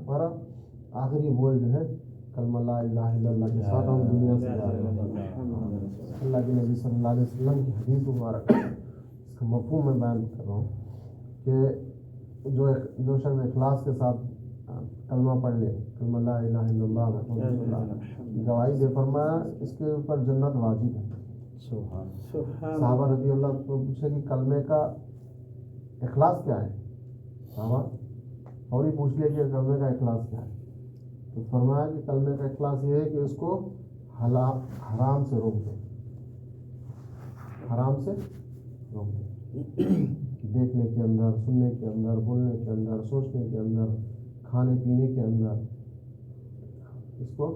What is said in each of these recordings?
ہمارا آخری بول جو ہے کلمہ لا الہ الا اللہ کے ساتھ ہم دنیا سے جا رہے ہیں. اللہ کے نبی صلی اللہ علیہ وسلم کی حدیث مبارک اس کا مفہوم میں بیان کر رہا ہوں کہ جو شخص اخلاص کے ساتھ کلمہ پڑھ لے, کلمہ لا الہ الا اللہ محمد رسول اللہ گواہی دے, فرمایا اس کے اوپر جنت واجب ہے. صحابہ رضی اللہ عنہ کو پوچھے کہ کلمے کا اخلاص کیا ہے, صحابہ اور ہی پوچھ لیا کہ کلمے کا اخلاص کیا ہے, تو فرمایا کہ کلمے کا اخلاص یہ ہے کہ اس کو حرام سے روک دے, حرام سے روک دے, دیکھنے کے اندر, سننے کے اندر, بولنے کے اندر, سوچنے کے اندر, کھانے پینے کے اندر, اس کو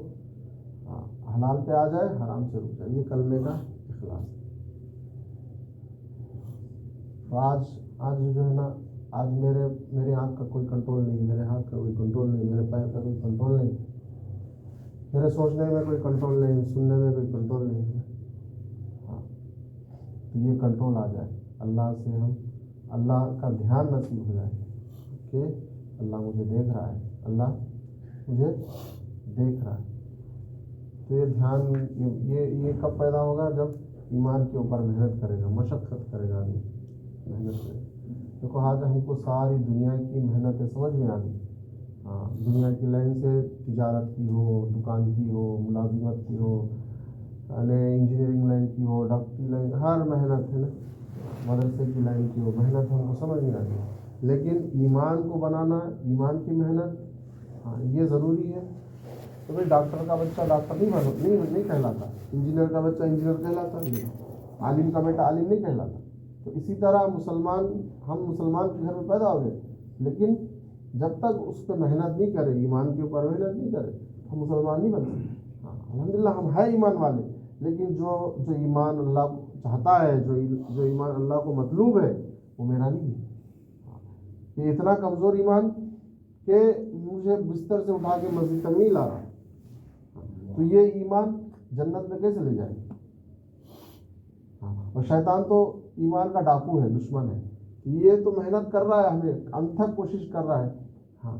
حلال پہ آ جائے, حرام سے رک جائے, یہ کلمے کا اخلاص. تو آج جو ہے نا, آج میرے آنکھ کا کوئی کنٹرول نہیں, میرے ہاتھ کا کوئی کنٹرول نہیں, میرے پیر کا کوئی کنٹرول نہیں, میرے سوچنے میں کوئی کنٹرول نہیں, سننے میں کوئی کنٹرول نہیں. ہاں, تو یہ کنٹرول آ جائے, اللہ سے ہم اللہ کا دھیان نصیب ہو جائے کہ اللہ مجھے دیکھ رہا ہے, اللہ مجھے دیکھ رہا ہے. تو یہ دھیان یہ کب پیدا ہوگا, جب ایمان کے اوپر محنت کرے گا, مشقت کرے گا آدمی, محنت کرے گا. دیکھو آج ہم کو ساری دنیا کی محنتیں سمجھ میں آ گئی. ہاں, دنیا کی لائن سے تجارت کی ہو, دکان کی ہو, ملازمت کی ہو, انجینئرنگ لائن کی ہو, ڈاکٹری لائن, ہر محنت ہے نا, مدرسے کی لائن کی ہو, محنت ہم کو سمجھ میں آ گئی. لیکن ایمان کو بنانا, ایمان کی محنت, ہاں یہ ضروری ہے. تو بھائی ڈاکٹر کا بچہ ڈاکٹر نہیں کہلاتا, انجینئر کا بچہ انجینئر کہلاتا, عالم کا بیٹا عالم نہیں کہلاتا. تو اسی طرح ہم مسلمان کے گھر میں پیدا ہو گئے, لیکن جب تک اس پہ محنت نہیں کرے, ایمان کے اوپر محنت نہیں کرے, ہم مسلمان نہیں بن سکتے. ہاں الحمدللہ ہم ہیں ایمان والے, لیکن جو ایمان اللہ چاہتا ہے, جو ایمان اللہ کو مطلوب ہے, وہ میرا نہیں ہے. یہ اتنا کمزور ایمان کہ مجھے بستر سے اٹھا کے مسجد تک نہیں لا رہا, تو یہ ایمان جنت میں کیسے لے جائے؟ اور شیطان تو ایمان کا ڈاکو ہے, دشمن ہے. یہ تو محنت کر رہا ہے, ہمیں انتھک کوشش کر رہا ہے. ہاں,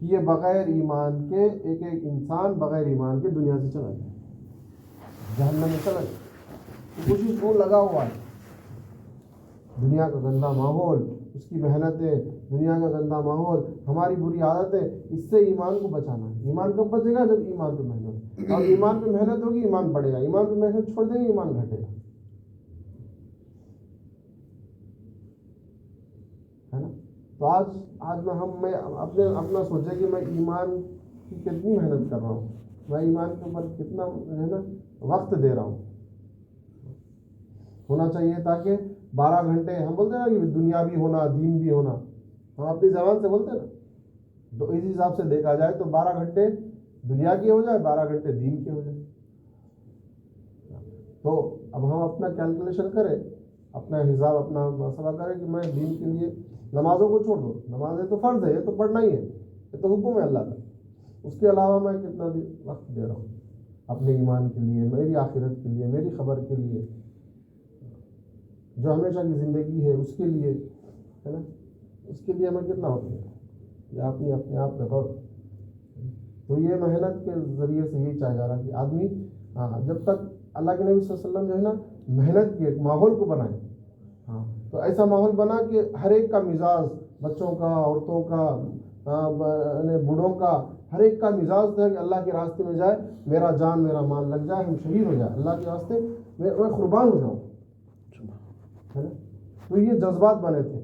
یہ بغیر ایمان کے ایک انسان بغیر ایمان کے دنیا سے چلا جائے, جہنم میں چلا جائے. کوشش وہ لگا ہوا ہے. دنیا کا گندا ماحول, اس کی محنتیں, دنیا کا گندا ماحول, ہماری بری عادتیں, اس سے ایمان کو بچانا ہے. ایمان کب بچے گا؟ جب ایمان پہ محنت, اور ایمان پہ محنت ہوگی ایمان بڑھے گا, ایمان پہ محنت چھوڑ دیں گے ایمان گھٹے گا, ہے نا. تو آج میں اپنا سوچے کہ میں ایمان کی کتنی محنت کر رہا ہوں, میں ایمان کے اوپر کتنا ہے نا وقت دے رہا ہوں. ہونا چاہیے تاکہ 12 گھنٹے, ہم بولتے ہیں نا کہ دنیا بھی ہونا, دین بھی ہونا, ہم اپنی زبان سے بولتے ہیں نا, تو اس حساب سے دیکھا جائے تو 12 گھنٹے دنیا کے ہو جائے, 12 گھنٹے دین کے ہو جائے. تو اب ہم اپنا کیلکولیشن کریں, اپنا حساب, اپنا محاسبہ کریں کہ میں دین کے لیے نمازوں کو چھوڑ دو, نمازیں تو فرض ہے, یہ تو پڑھنا ہی ہے, یہ تو حکم ہے اللہ کا. اس کے علاوہ میں کتنا وقت دے رہا ہوں اپنے ایمان کے لیے, میری آخرت کے لیے, میری خبر کے لیے, جو ہمیشہ کی زندگی ہے اس کے لیے, ہے نا, اس کے لیے ہمیں کتنا ہوتا ہے, یہ اپنے آپ کا غور. تو یہ محنت کے ذریعے سے یہی چاہا جا رہا کہ آدمی جب تک اللہ کے نبی صلی اللہ علیہ وسلم جو ہے نا محنت کے ایک ماحول کو بنائے. ہاں, تو ایسا ماحول بنا کہ ہر ایک کا مزاج, بچوں کا, عورتوں کا, بوڑھوں کا, ہر ایک کا مزاج ہے کہ اللہ کے راستے میں جائے, میرا جان میرا مال لگ جائے, ہم شہید ہو جائے اللہ کے راستے میں قربان ہو جاؤں, ہے نا. تو یہ جذبات بنے تھے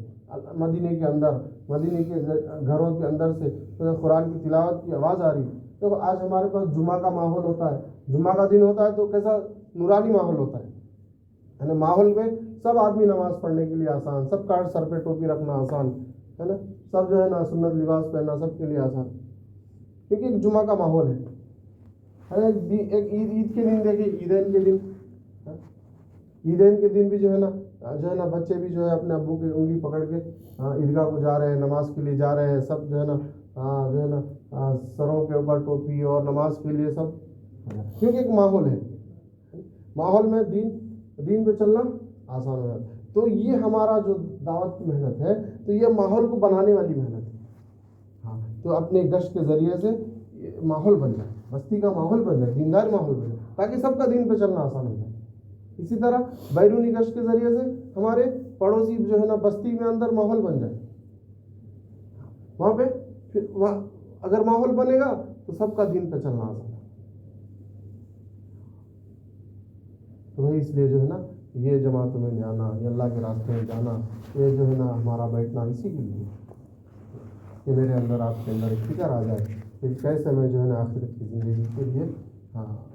مدینے کے اندر, مدینے کے گھروں کے اندر سے قرآن کی تلاوت کی آواز آ رہی. تو آج ہمارے پاس جمعہ کا ماحول ہوتا ہے, جمعہ کا دن ہوتا ہے تو کیسا نورانی ماحول ہوتا ہے نا. ماحول میں سب آدمی نماز پڑھنے کے لیے آسان, سب کا سر پہ ٹوپی رکھنا آسان, ہے نا, سب جو ہے نا سنت لباس پہننا سب کے لیے آسان, کیونکہ ایک جمعہ کا ماحول ہے. ایک عید کے دن دیکھیے, عیدین کے دن بھی جو ہے نا بچے بھی جو ہے اپنے ابو کی انگلی پکڑ کے عیدگاہ کو جا رہے ہیں, نماز کے لیے جا رہے ہیں, سب جو ہے نا سروں کے اوپر ٹوپی اور نماز کے لیے سب, کیونکہ ایک ماحول ہے, ماحول میں دین پہ چلنا آسان ہو جاتا ہے. تو یہ ہمارا جو دعوت کی محنت ہے, تو یہ ماحول کو بنانے والی محنت ہے. ہاں, تو اپنے گشت کے ذریعے سے ماحول بن جائے، بستی کا ماحول بن جائے، دیندار ماحول بن جائے، تاکہ سب کا دین پہ چلنا آسان ہو جائے۔ اسی طرح بیرونی گشت کے ذریعے سے ہمارے پڑوسی جو ہے نا بستی میں اندر ماحول بن جائے، وہاں پہ پھر وہاں اگر ماحول بنے گا تو سب کا دین پہ چلنا آسان ہے۔ تو بھائی اس لیے جو ہے نا یہ جماعتوں میں جانا، یہ اللہ کے راستے میں جانا، یہ جو ہے نا ہمارا بیٹھنا اسی کے لیے کہ میرے اندر آپ کے اندر ایک فکر آ جائے کہ کیسے میں جو ہے نا آخرت کی زندگی کے لیے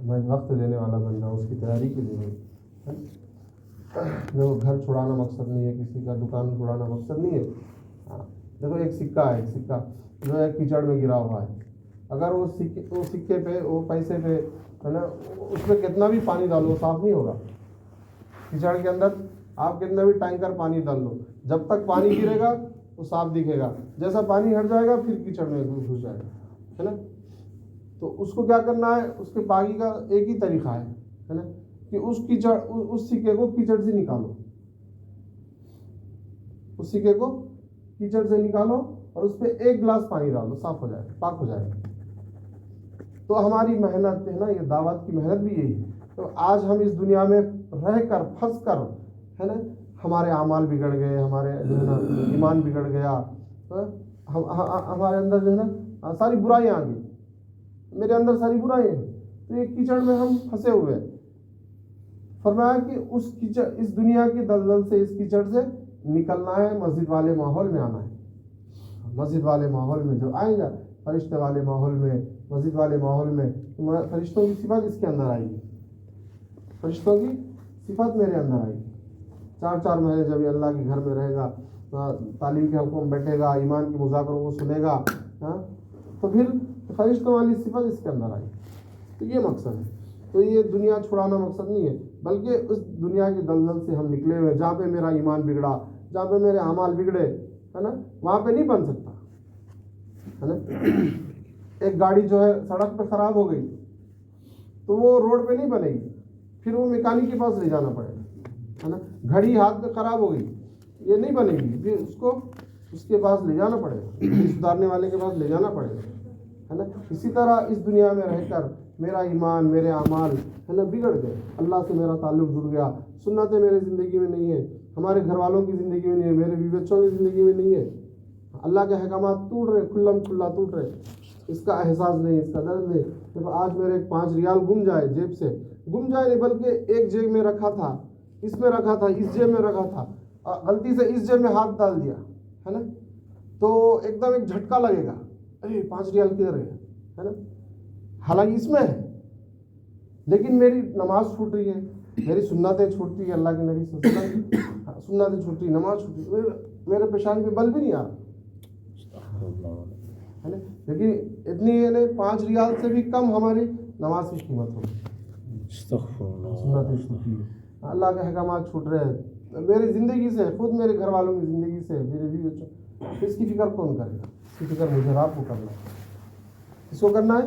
میں وقت دینے والا بن جاؤں، اس کی تیاری کے لیے۔ دیکھو گھر چھڑانا مقصد نہیں ہے، کسی کا دکان چھڑانا مقصد نہیں ہے۔ دیکھو ایک سکہ ہے، ایک سکہ جو ہے کیچڑ میں گرا ہوا ہے، اگر وہ سکے پہ وہ پیسے پہ ہے نا اس میں کتنا بھی پانی ڈالو صاف نہیں ہوگا۔ کیچڑ کے اندر آپ کتنا بھی ٹینکر پانی ڈال لو، جب تک پانی گرے گا وہ صاف دکھے گا، جیسا پانی ہٹ جائے گا پھر کیچڑ میں گھس جائے گا، ہے نا۔ تو اس کو کیا کرنا ہے، اس کے باغی کا ایک ہی طریقہ ہے نا کہ اس سکے کو کیچڑ سے نکالو، اس سکے کو کیچڑ سے نکالو اور اس پہ ایک گلاس پانی ڈالو، صاف ہو جائے گا، پاک ہو جائے گا۔ تو ہماری محنت ہے نا، یہ دعوت کی محنت بھی یہی ہے۔ تو آج ہم اس دنیا میں رہ کر پھنس کر ہے نا ہمارے اعمال بگڑ گئے، ہمارے جو ہے نا ایمان بگڑ گیا، ہمارے اندر جو ہے نا ساری برائیاں آ گئی، میرے اندر ساری برائیاں ہیں، تو یہ کیچڑ میں ہم پھنسے ہوئے ہیں۔ فرمایا کہ اس دنیا کی دلدل سے، اس کیچڑ سے نکلنا ہے، مسجد والے ماحول میں آنا ہے۔ مسجد والے ماحول میں جو آئے گا، فرشتے والے ماحول میں، مسجد والے ماحول میں، فرشتوں کی صفات اس کے اندر آئے گی، فرشتوں کی صفات میرے اندر آئے گی۔ 4 مہینے جب یہ اللہ کے گھر میں رہے گا، تعلیم کے حکم بیٹھے گا، ایمان کے مذاکروں کو سنے گا، تو پھر فرشتوں والی صفات اس کے اندر آئے گی۔ تو یہ مقصد ہے۔ تو یہ دنیا چھڑانا مقصد نہیں ہے، بلکہ اس دنیا کے دلدل سے ہم نکلے ہوئے، جہاں پہ میرا ایمان بگڑا، جہاں پہ میرے اعمال بگڑے، ہے نا، وہاں پہ نہیں بن سکتا، ہے نا۔ ایک گاڑی جو ہے سڑک پہ خراب ہو گئی تو وہ روڈ پہ نہیں بنے گی، پھر وہ میکینک کے پاس لے جانا پڑے گا، ہے نا۔ گھڑی ہاتھ میں خراب ہو گئی، یہ نہیں بنے گی، پھر اس کے پاس لے جانا پڑے گا، سدھارنے والے کے پاس لے جانا پڑے گا، ہے نا۔ اسی طرح اس دنیا میں رہ کر میرا ایمان، میرے اعمال ہے نا بگڑ گئے، اللہ سے میرا تعلق جڑ گیا، سنتیں میرے زندگی میں نہیں ہے، ہمارے گھر والوں کی زندگی میں نہیں ہے، میرے بیوی بچوں کی زندگی میں نہیں ہے، اللہ کے احکامات ٹوٹ رہے، کھلا ٹوٹ رہے، اس کا احساس نہیں، اس کا درد نہیں۔ جب آج میرے 5 ریال گم جائے، جیب سے گم جائے نہیں بلکہ ایک جیب میں رکھا تھا، اس میں رکھا تھا، اس جیب میں رکھا تھا، غلطی سے اس جیب میں ہاتھ ڈال دیا، ہے نا، تو ایک دم ایک جھٹکا لگے گا، ارے 5 ریال کدھر گئے، ہے نا۔ حالانکہ اس میں ہے، لیکن میری نماز چھوٹ رہی ہے، میری سنتیں چھوٹتی ہے، اللہ کے نبی صلی اللہ علیہ وسلم سنتیں چھوٹتی، نماز چھوٹتی، میرے پیشانی پہ بل بھی نہیں آ رہا، ہے نا۔ لیکن اتنی 5 ریال سے بھی کم ہماری نماز کی قیمت ہوگی، سنتیں چھوٹتی ہے، اللہ کے احکامات چھوٹ رہے ہیں میری زندگی سے، خود میرے گھر والوں کی زندگی سے، میرے بیوی بچوں، اس کی فکر کون کرے گا؟ اس کی فکر مجھے آپ کو کرنا ہے۔ کس کو کرنا ہے؟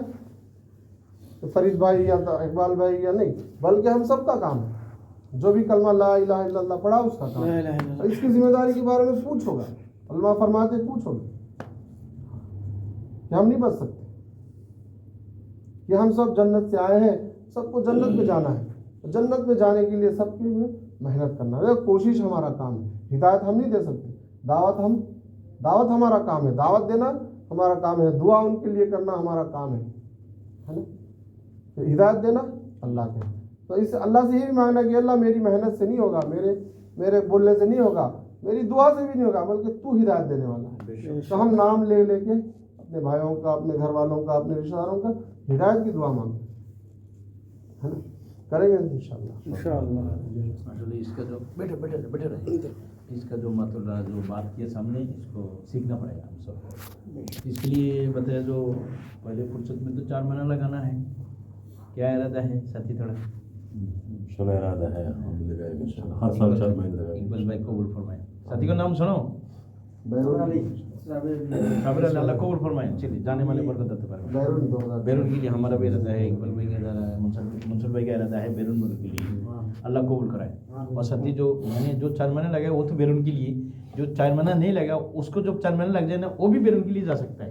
فرید بھائی یا اقبال بھائی یا نہیں، بلکہ ہم سب کا کام ہے۔ جو بھی کلمہ لا الہ الا اللہ پڑھا اس کا کام ہے، اور اس کی ذمہ داری کے بارے میں پوچھو گا، علماء فرماتے پوچھو گے کہ ہم نہیں بچ سکتے، کہ ہم سب جنت سے آئے ہیں، سب کو جنت میں جانا ہے، جنت میں جانے کے لیے سب کی محنت کرنا ہے، کوشش ہمارا کام ہے، ہدایت ہم نہیں دے سکتے، دعوت ہمارا کام ہے، دعوت دینا ہمارا کام ہے، دعا ان کے لیے کرنا ہمارا کام ہے نا، ہدایت دینا اللہ کے۔ تو اس اللہ سے یہ بھی مانگنا کہ اللہ میری محنت سے نہیں ہوگا، میرے بولنے سے نہیں ہوگا، میری دعا سے بھی نہیں ہوگا، بلکہ تو ہدایت دینے والا ہے۔ تو ہم نام لے کے اپنے بھائیوں کا، اپنے گھر والوں کا، اپنے رشتہ داروں کا ہدایت کی دعا مانگتے ہیں، کریں گے انشاءاللہ۔ اس کا جو بیٹھے رہے، اس کا جو مطلب جو بات کیا سامنے، اس کو سیکھنا پڑے گا ہم سب کو۔ اس کے لیے بتایا جو پہلے فرصت میں تو 4 مہینہ لگانا ہے، کیا ارادہ ہے ساتھی؟ تھوڑا سنا ارادہ ہے، ہر سال 4 مہینے لگا۔ اقبال بھائی قبول فرمائیں، ساتھی کا نام سنو، صابر علی، اللہ قبول فرمائیں۔ چلیے جانے والے برکت عطا فرمائیں۔ بیرون کے لیے ہمارا بھی ارادہ ہے، اقبال بھائی کا ارادہ ہے، منصور بھائی کا ارادہ ہے بیرون ملک کے لیے، اللہ قبول کرائے۔ اور ساتھی جو میں نے جو 4 مہینے لگائے وہ تو بیرون کے لیے، جو 4 مہینہ نہیں لگا اس کو جو 4 مہینے لگ جائے نا وہ بھی بیرون کے لیے جا سکتا ہے،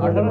18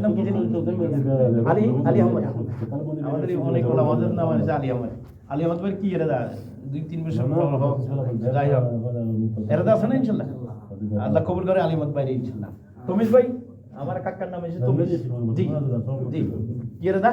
নাম কি জানি? আলী আহমদ। আমাদের অনেক ওলামাদের নাম আছে আলী আহমদ। আলী আহমদ ভাই কি ইরাদা? 2-3 বছর হোক, যাই হোক, ইরাদা আছে না ইনশাআল্লাহ? আল্লাহ কবুল করে আলী আহমদ ভাই ইনশাআল্লাহ। তমিজ ভাই, আমার কাকার নাম আছে তমিজ। জি জি, কি ইরাদা?